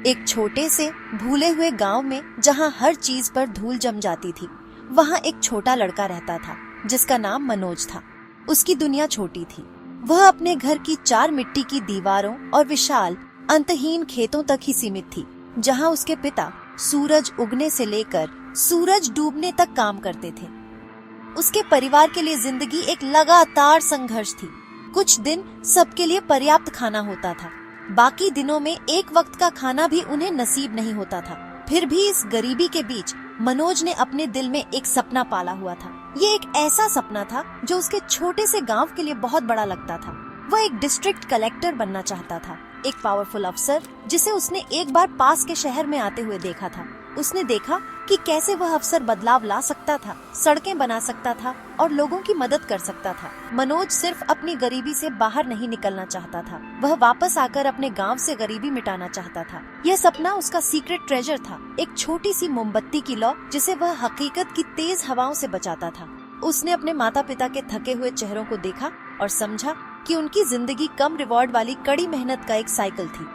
एक छोटे से भूले हुए गांव में जहां हर चीज पर धूल जम जाती थी, वहां एक छोटा लड़का रहता था जिसका नाम मनोज था। उसकी दुनिया छोटी थी। वह अपने घर की 4 मिट्टी की दीवारों और विशाल अंतहीन खेतों तक ही सीमित थी, जहां उसके पिता सूरज उगने से लेकर सूरज डूबने तक काम करते थे। उसके परिवार के लिए जिंदगी एक लगातार संघर्ष थी। कुछ दिन सबके लिए पर्याप्त खाना होता था, बाकी दिनों में एक वक्त का खाना भी उन्हें नसीब नहीं होता था। फिर भी इस गरीबी के बीच मनोज ने अपने दिल में एक सपना पाला हुआ था। ये एक ऐसा सपना था जो उसके छोटे से गांव के लिए बहुत बड़ा लगता था। वह एक डिस्ट्रिक्ट कलेक्टर बनना चाहता था, एक पावरफुल अफसर जिसे उसने एक बार पास के शहर में आते हुए देखा था। उसने देखा कि कैसे वह अफसर बदलाव ला सकता था, सड़कें बना सकता था और लोगों की मदद कर सकता था। मनोज सिर्फ अपनी गरीबी से बाहर नहीं निकलना चाहता था, वह वापस आकर अपने गांव से गरीबी मिटाना चाहता था। यह सपना उसका सीक्रेट ट्रेजर था, एक छोटी सी मोमबत्ती की लौ जिसे वह हकीकत की तेज हवाओं से बचाता था। उसने अपने माता पिता के थके हुए चेहरों को देखा और समझा कि उनकी जिंदगी कम रिवॉर्ड वाली कड़ी मेहनत का एक साइकिल थी।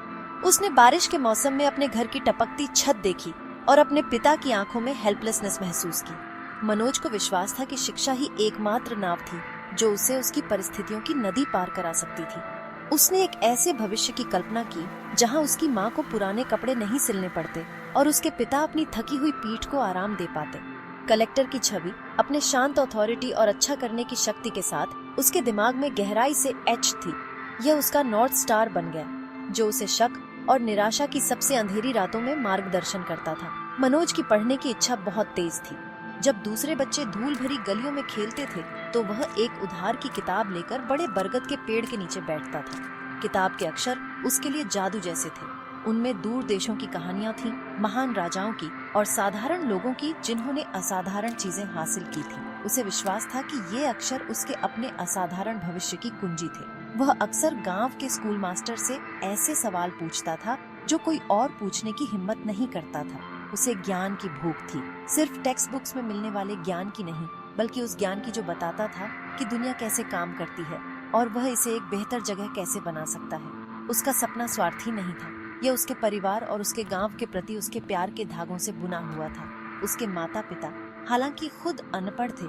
उसने बारिश के मौसम में अपने घर की टपकती छत देखी और अपने पिता की आंखों में हेल्पलेसनेस महसूस की। मनोज को विश्वास था कि शिक्षा ही एकमात्र नाव थी जो उसे उसकी परिस्थितियों की नदी पार करा सकती थी। उसने एक ऐसे भविष्य की कल्पना की जहां उसकी माँ को पुराने कपड़े नहीं सिलने पड़ते और उसके पिता अपनी थकी हुई पीठ को आराम दे पाते। कलेक्टर की छवि अपने शांत अथॉरिटी और अच्छा करने की शक्ति के साथ उसके दिमाग में गहराई से एच थी। यह उसका नॉर्थ स्टार बन गया जो उसे शक और निराशा की सबसे अंधेरी रातों में मार्गदर्शन करता था। मनोज की पढ़ने की इच्छा बहुत तेज थी। जब दूसरे बच्चे धूल भरी गलियों में खेलते थे तो वह एक उधार की किताब लेकर बड़े बरगद के पेड़ के नीचे बैठता था। किताब के अक्षर उसके लिए जादू जैसे थे। उनमें दूर देशों की कहानियां थीं, महान राजाओं की और साधारण लोगों की जिन्होंने असाधारण चीजें हासिल की थी। उसे विश्वास था कि ये अक्षर उसके अपने असाधारण भविष्य की कुंजी थे। वह अक्सर गांव के स्कूल मास्टर से ऐसे सवाल पूछता था जो कोई और पूछने की हिम्मत नहीं करता था। उसे ज्ञान की भूख थी, सिर्फ टेक्स्ट बुक्स में मिलने वाले ज्ञान की नहीं, बल्कि उस ज्ञान की जो बताता था कि दुनिया कैसे काम करती है और वह इसे एक बेहतर जगह कैसे बना सकता है। उसका सपना स्वार्थी नहीं था, यह उसके परिवार और उसके गांव के प्रति उसके प्यार के धागों से बुना हुआ था। उसके माता पिता हालांकि खुद अनपढ़ थे,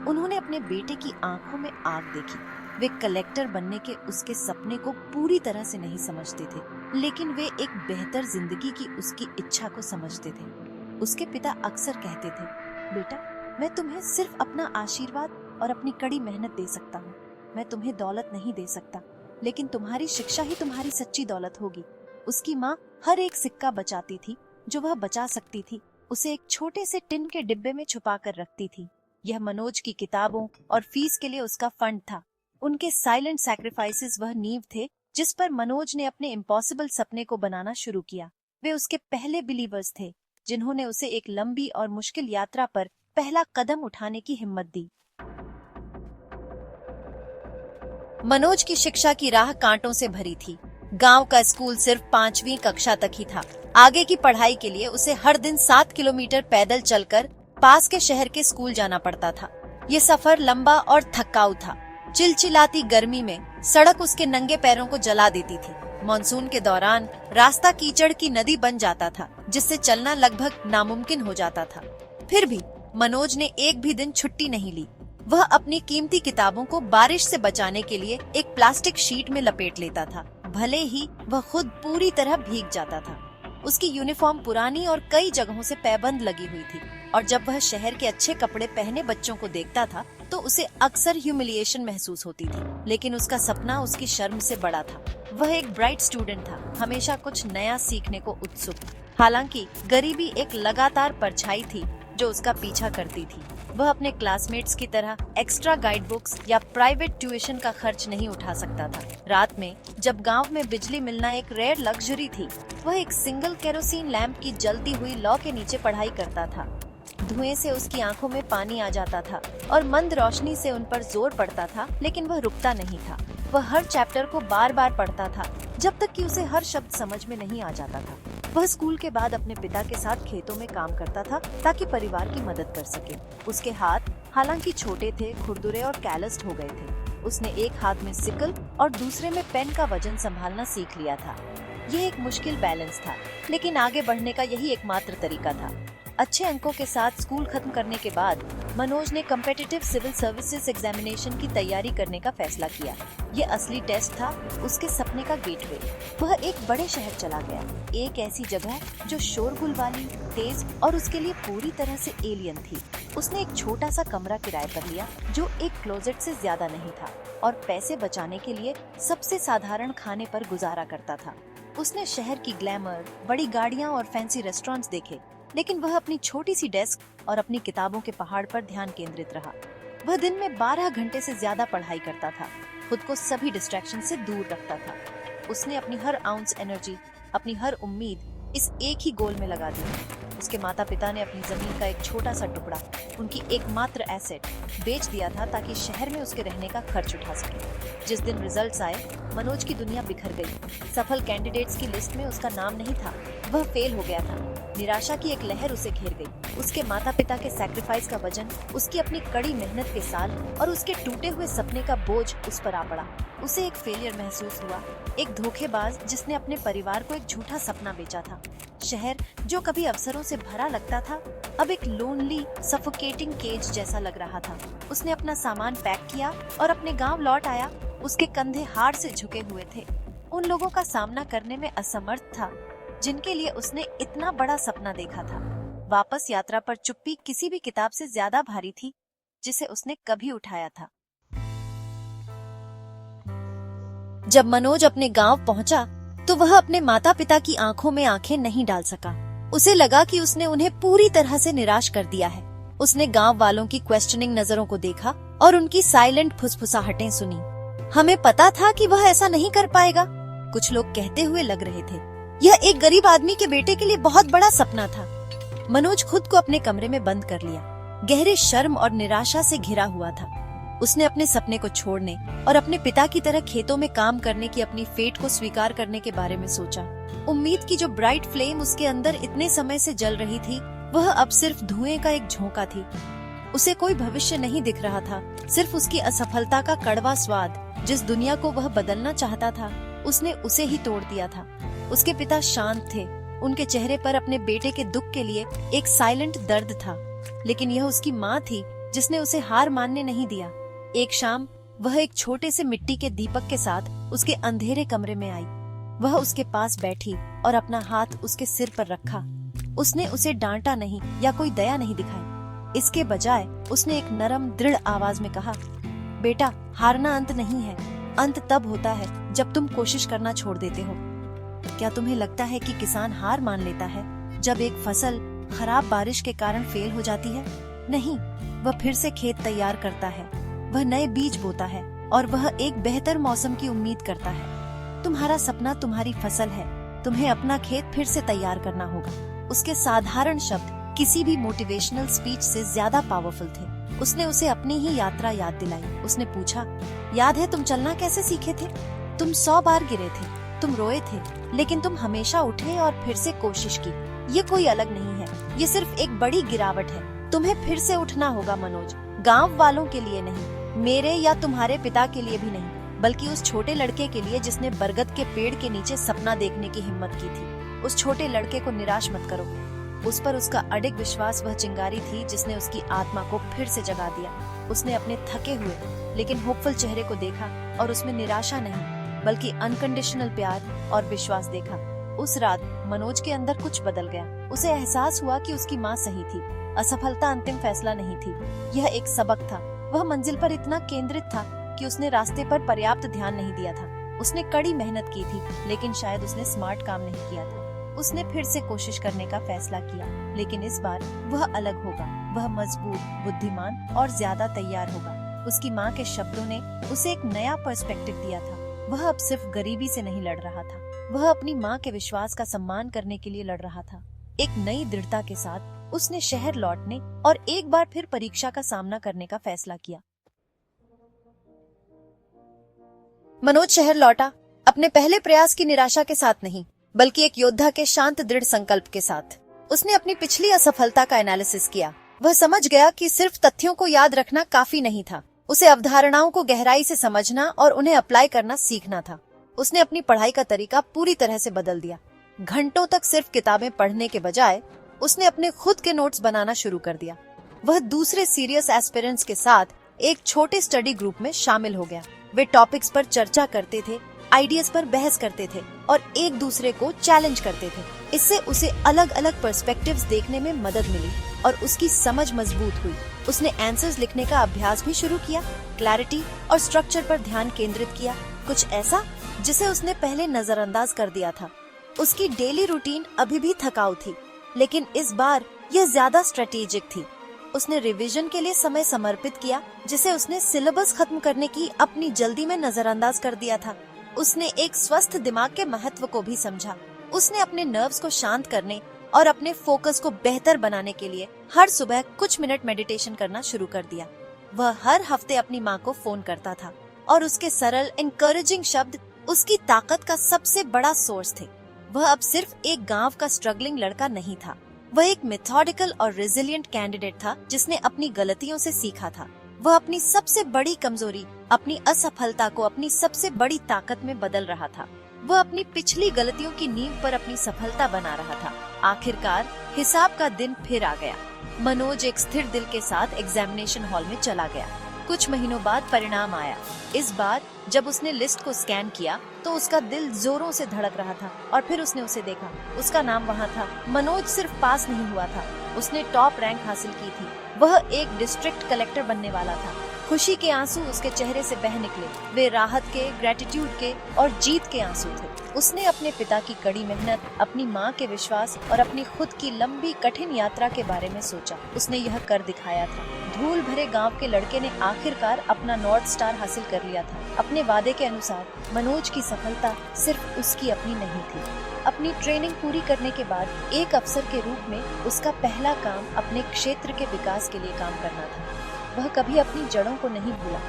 उन्होंने अपने बेटे की आंखों में आग देखी। वे कलेक्टर बनने के उसके सपने को पूरी तरह से नहीं समझते थे, लेकिन वे एक बेहतर जिंदगी की उसकी इच्छा को समझते थे। उसके पिता अक्सर कहते थे, बेटा, मैं तुम्हें सिर्फ अपना आशीर्वाद और अपनी कड़ी मेहनत दे सकता हूँ। मैं तुम्हें दौलत नहीं दे सकता, लेकिन तुम्हारी शिक्षा ही तुम्हारी सच्ची दौलत होगी। उसकी माँ हर एक सिक्का बचाती थी जो वह बचा सकती थी, उसे एक छोटे से टिन के डिब्बे में छुपा कर रखती थी। यह मनोज की किताबों और फीस के लिए उसका फंड था। उनके साइलेंट सैक्रिफाइसेस वह नींव थे जिस पर मनोज ने अपने इम्पॉसिबल सपने को बनाना शुरू किया। वे उसके पहले बिलीवर्स थे जिन्होंने उसे एक लंबी और मुश्किल यात्रा पर पहला कदम उठाने की हिम्मत दी। मनोज की शिक्षा की राह कांटों से भरी थी। गांव का स्कूल सिर्फ 5वीं कक्षा तक ही था। आगे की पढ़ाई के लिए उसे हर दिन 7 किलोमीटर पैदल चलकर पास के शहर के स्कूल जाना पड़ता था। ये सफर लंबा और थकाऊ था। चिलचिलाती गर्मी में सड़क उसके नंगे पैरों को जला देती थी। मॉनसून के दौरान रास्ता कीचड़ की नदी बन जाता था, जिससे चलना लगभग नामुमकिन हो जाता था। फिर भी मनोज ने एक भी दिन छुट्टी नहीं ली। वह अपनी कीमती किताबों को बारिश से बचाने के लिए एक प्लास्टिक शीट में लपेट लेता था, भले ही वह खुद पूरी तरह भीग जाता था। उसकी यूनिफॉर्म पुरानी और कई जगहों से पैबंद लगी हुई थी और जब वह शहर के अच्छे कपड़े पहने बच्चों को देखता था तो उसे अक्सर ह्यूमिलिएशन महसूस होती थी। लेकिन उसका सपना उसकी शर्म से बड़ा था। वह एक ब्राइट स्टूडेंट था, हमेशा कुछ नया सीखने को उत्सुक। हालांकि गरीबी एक लगातार परछाई थी जो उसका पीछा करती थी। वह अपने क्लासमेट्स की तरह एक्स्ट्रा गाइड बुक्स या प्राइवेट ट्यूशन का खर्च नहीं उठा सकता था। रात में जब गांव में बिजली मिलना एक रेयर लग्जरी थी, वह एक सिंगल केरोसिन लैंप की जलती हुई लौ के नीचे पढ़ाई करता था। धुएं से उसकी आंखों में पानी आ जाता था और मंद रोशनी से उन पर जोर पड़ता था, लेकिन वह रुकता नहीं था। वह हर चैप्टर को बार बार पढ़ता था जब तक कि उसे हर शब्द समझ में नहीं आ जाता था। वह स्कूल के बाद अपने पिता के साथ खेतों में काम करता था ताकि परिवार की मदद कर सके। उसके हाथ हालांकि छोटे थे, खुरदुरे और कैलस्ड हो गए थे। उसने एक हाथ में सिकल और दूसरे में पेन का वजन संभालना सीख लिया था। ये एक मुश्किल बैलेंस था, लेकिन आगे बढ़ने का यही एकमात्र तरीका था। अच्छे अंकों के साथ स्कूल खत्म करने के बाद मनोज ने कॉम्पिटिटिव सिविल सर्विसेज एग्जामिनेशन की तैयारी करने का फैसला किया। ये असली टेस्ट था, उसके सपने का गेटवे। वह एक बड़े शहर चला गया, एक ऐसी जगह जो शोरगुल वाली, तेज और उसके लिए पूरी तरह से एलियन थी। उसने एक छोटा सा कमरा किराए पर लिया जो एक क्लोजेट से ज्यादा नहीं था और पैसे बचाने के लिए सबसे साधारण खाने पर गुजारा करता था। उसने शहर की ग्लैमर, बड़ी गाड़ियाँ और फैंसी रेस्टोरेंट्स देखे, लेकिन वह अपनी छोटी सी डेस्क और अपनी किताबों के पहाड़ पर ध्यान केंद्रित रहा। वह दिन में 12 घंटे से ज्यादा पढ़ाई करता था, खुद को सभी डिस्ट्रैक्शन से दूर रखता था। उसने अपनी हर आउंस एनर्जी, अपनी हर उम्मीद इस एक ही गोल में लगा दी। उसके माता पिता ने अपनी जमीन का एक छोटा सा टुकड़ा, उनकी एकमात्र एसेट, बेच दिया था ताकि शहर में उसके रहने का खर्च उठा सके। जिस दिन रिजल्ट्स आए, मनोज की दुनिया बिखर गई। सफल कैंडिडेट्स की लिस्ट में उसका नाम नहीं था। वह फेल हो गया था। निराशा की एक लहर उसे घेर गई। उसके माता पिता के सैक्रिफाइस का वजन, उसकी अपनी कड़ी मेहनत के साल और उसके टूटे हुए सपने का बोझ उस पर आ पड़ा। उसे एक फेलियर महसूस हुआ, एक धोखेबाज जिसने अपने परिवार को एक झूठा सपना बेचा था। शहर जो कभी अवसरों से भरा लगता था, अब एक लोनली, सफोकेटिंग केज जैसा लग रहा था। उसने अपना सामान पैक किया और अपने गांव लौट आया। उसके कंधे हार से झुके हुए थे। उन लोगों का सामना करने में असमर्थ था जिनके लिए उसने इतना बड़ा सपना देखा था। वापस यात्रा पर चुप्पी किसी भी किताब से ज्यादा भारी थी जिसे उसने कभी उठाया था। जब मनोज अपने गांव पहुंचा तो वह अपने माता पिता की आंखों में आंखें नहीं डाल सका। उसे लगा कि उसने उन्हें पूरी तरह से निराश कर दिया है। उसने गांव वालों की क्वेश्चनिंग नजरों को देखा और उनकी साइलेंट फुसफुसाहटें सुनी। हमें पता था कि वह ऐसा नहीं कर पाएगा, कुछ लोग कहते हुए लग रहे थे। यह एक गरीब आदमी के बेटे के लिए बहुत बड़ा सपना था। मनोज खुद को अपने कमरे में बंद कर लिया, गहरे शर्म और निराशा से घिरा हुआ था। उसने अपने सपने को छोड़ने और अपने पिता की तरह खेतों में काम करने की अपनी फेट को स्वीकार करने के बारे में सोचा। उम्मीद की जो ब्राइट फ्लेम उसके अंदर इतने समय से जल रही थी, वह अब सिर्फ धुएं का एक झोंका थी। उसे कोई भविष्य नहीं दिख रहा था, सिर्फ उसकी असफलता का कड़वा स्वाद। जिस दुनिया को वह बदलना चाहता था, उसने उसे ही तोड़ दिया था। उसके पिता शांत थे, उनके चेहरे पर अपने बेटे के दुख के लिए एक साइलेंट दर्द था, लेकिन यह उसकी माँ थी जिसने उसे हार मानने नहीं दिया। एक शाम वह एक छोटे से मिट्टी के दीपक के साथ उसके अंधेरे कमरे में आई। वह उसके पास बैठी और अपना हाथ उसके सिर पर रखा। उसने उसे डांटा नहीं या कोई दया नहीं दिखाई। इसके बजाय उसने एक नरम, दृढ़ आवाज में कहा, बेटा, हारना अंत नहीं है। अंत तब होता है जब तुम कोशिश करना छोड़ देते हो। क्या तुम्हें लगता है कि किसान हार मान लेता है जब एक फसल खराब बारिश के कारण फेल हो जाती है? नहीं, वह फिर से खेत तैयार करता है, वह नए बीज बोता है और वह एक बेहतर मौसम की उम्मीद करता है। तुम्हारा सपना तुम्हारी फसल है, तुम्हें अपना खेत फिर से तैयार करना होगा। उसके साधारण शब्द किसी भी मोटिवेशनल स्पीच से ज्यादा पावरफुल थे। उसने उसे अपनी ही यात्रा याद दिलाई। उसने पूछा, याद है तुम चलना कैसे सीखे थे? तुम 100 बार गिरे थे, तुम रोए थे, लेकिन तुम हमेशा उठे और फिर से कोशिश की। ये कोई अलग नहीं है, ये सिर्फ एक बड़ी गिरावट है। तुम्हें फिर से उठना होगा मनोज, गांव वालों के लिए नहीं, मेरे या तुम्हारे पिता के लिए भी नहीं, बल्कि उस छोटे लड़के के लिए जिसने बरगद के पेड़ के नीचे सपना देखने की हिम्मत की थी। उस छोटे लड़के को निराश मत करो। उस पर उसका अडिग विश्वास वह चिंगारी थी जिसने उसकी आत्मा को फिर से जगा दिया। उसने अपने थके हुए लेकिन होपफुल चेहरे को देखा और उसमें निराशा नहीं बल्कि अनकंडीशनल प्यार और विश्वास देखा। उस रात मनोज के अंदर कुछ बदल गया। उसे एहसास हुआ कि उसकी माँ सही थी। असफलता अंतिम फैसला नहीं थी, यह एक सबक था। वह मंजिल पर इतना केंद्रित था कि उसने रास्ते पर पर्याप्त ध्यान नहीं दिया था। उसने कड़ी मेहनत की थी, लेकिन शायद उसने स्मार्ट काम नहीं किया था। उसने फिर से कोशिश करने का फैसला किया, लेकिन इस बार वह अलग होगा। वह मजबूत, बुद्धिमान और ज्यादा तैयार होगा। उसकी माँ के शब्दों ने उसे एक नया पर्सपेक्टिव दिया था। वह अब सिर्फ गरीबी से नहीं लड़ रहा था, वह अपनी माँ के विश्वास का सम्मान करने के लिए लड़ रहा था। एक नई दृढ़ता के साथ उसने शहर लौटने और एक बार फिर परीक्षा का सामना करने का फैसला किया। मनोज शहर लौटा, अपने पहले प्रयास की निराशा के साथ नहीं, बल्कि एक योद्धा के शांत दृढ़ संकल्प के साथ। उसने अपनी पिछली असफलता का एनालिसिस किया। वह समझ गया कि सिर्फ तथ्यों को याद रखना काफी नहीं था, उसे अवधारणाओं को गहराई से समझना और उन्हें अप्लाई करना सीखना था। उसने अपनी पढ़ाई का तरीका पूरी तरह से बदल दिया। घंटों तक सिर्फ किताबें पढ़ने के बजाय उसने अपने खुद के नोट्स बनाना शुरू कर दिया। वह दूसरे सीरियस एस्पिरेंट्स के साथ एक छोटे स्टडी ग्रुप में शामिल हो गया। वे टॉपिक्स पर चर्चा करते थे, आइडियाज पर बहस करते थे और एक दूसरे को चैलेंज करते थे। इससे उसे अलग अलग पर्सपेक्टिव्स देखने में मदद मिली और उसकी समझ मजबूत हुई। उसने आंसर्स लिखने का अभ्यास भी शुरू किया, क्लैरिटी और स्ट्रक्चर पर ध्यान केंद्रित किया, कुछ ऐसा जिसे उसने पहले नजरअंदाज कर दिया था। उसकी डेली रूटीन अभी भी थकाऊ थी, लेकिन इस बार यह ज्यादा स्ट्रेटेजिक थी। उसने रिवीजन के लिए समय समर्पित किया, जिसे उसने सिलेबस खत्म करने की अपनी जल्दी में नजरअंदाज कर दिया था। उसने एक स्वस्थ दिमाग के महत्व को भी समझा। उसने अपने नर्व्स को शांत करने और अपने फोकस को बेहतर बनाने के लिए हर सुबह कुछ मिनट मेडिटेशन करना शुरू कर दिया। वह हर हफ्ते अपनी माँ को फोन करता था और उसके सरल एनकरेजिंग शब्द उसकी ताकत का सबसे बड़ा सोर्स थे। वह अब सिर्फ एक गांव का स्ट्रगलिंग लड़का नहीं था, वह एक मेथोडिकल और रेजिलिएंट कैंडिडेट था जिसने अपनी गलतियों से सीखा था। वह अपनी सबसे बड़ी कमजोरी, अपनी असफलता को अपनी सबसे बड़ी ताकत में बदल रहा था। वह अपनी पिछली गलतियों की नींव पर अपनी सफलता बना रहा था। आखिरकार हिसाब का दिन फिर आ गया। मनोज एक स्थिर दिल के साथ एग्जामिनेशन हॉल में चला गया। कुछ महीनों बाद परिणाम आया। इस बार जब उसने लिस्ट को स्कैन किया तो उसका दिल जोरों से धड़क रहा था और फिर उसने उसे देखा। उसका नाम वहाँ था। मनोज सिर्फ पास नहीं हुआ था, उसने टॉप रैंक हासिल की थी। वह एक डिस्ट्रिक्ट कलेक्टर बनने वाला था। खुशी के आंसू उसके चेहरे से बह निकले। वे राहत के, ग्रेटिट्यूड के और जीत के आंसू थे। उसने अपने पिता की कड़ी मेहनत, अपनी माँ के विश्वास और अपनी खुद की लंबी कठिन यात्रा के बारे में सोचा। उसने यह कर दिखाया था। धूल भरे गांव के लड़के ने आखिरकार अपना नॉर्थ स्टार हासिल कर लिया था। अपने वादे के अनुसार मनोज की सफलता सिर्फ उसकी अपनी नहीं थी। अपनी ट्रेनिंग पूरी करने के बाद एक अफसर के रूप में उसका पहला काम अपने क्षेत्र के विकास के लिए काम करना था। वह कभी अपनी जड़ों को नहीं भूला।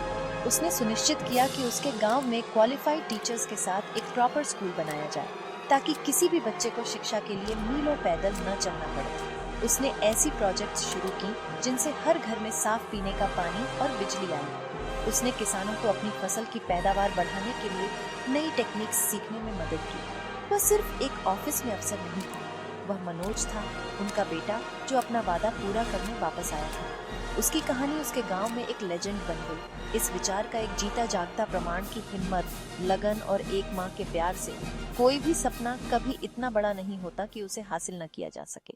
उसने सुनिश्चित किया कि उसके गांव में क्वालिफाइड टीचर्स के साथ एक प्रॉपर स्कूल बनाया जाए, ताकि किसी भी बच्चे को शिक्षा के लिए मीलों पैदल न चलना पड़े। उसने ऐसी प्रोजेक्ट्स शुरू की जिनसे हर घर में साफ पीने का पानी और बिजली आई। उसने किसानों को अपनी फसल की पैदावार बढ़ाने के लिए नई टेक्निक्स सीखने में मदद की। वह सिर्फ एक ऑफिस में अफसर नहीं था, वह मनोज था, उनका बेटा जो अपना वादा पूरा करने वापस आया था। उसकी कहानी उसके गांव में एक लेजेंड बन गई। इस विचार का एक जीता जागता प्रमाण की हिम्मत, लगन और एक माँ के प्यार से कोई भी सपना कभी इतना बड़ा नहीं होता कि उसे हासिल न किया जा सके।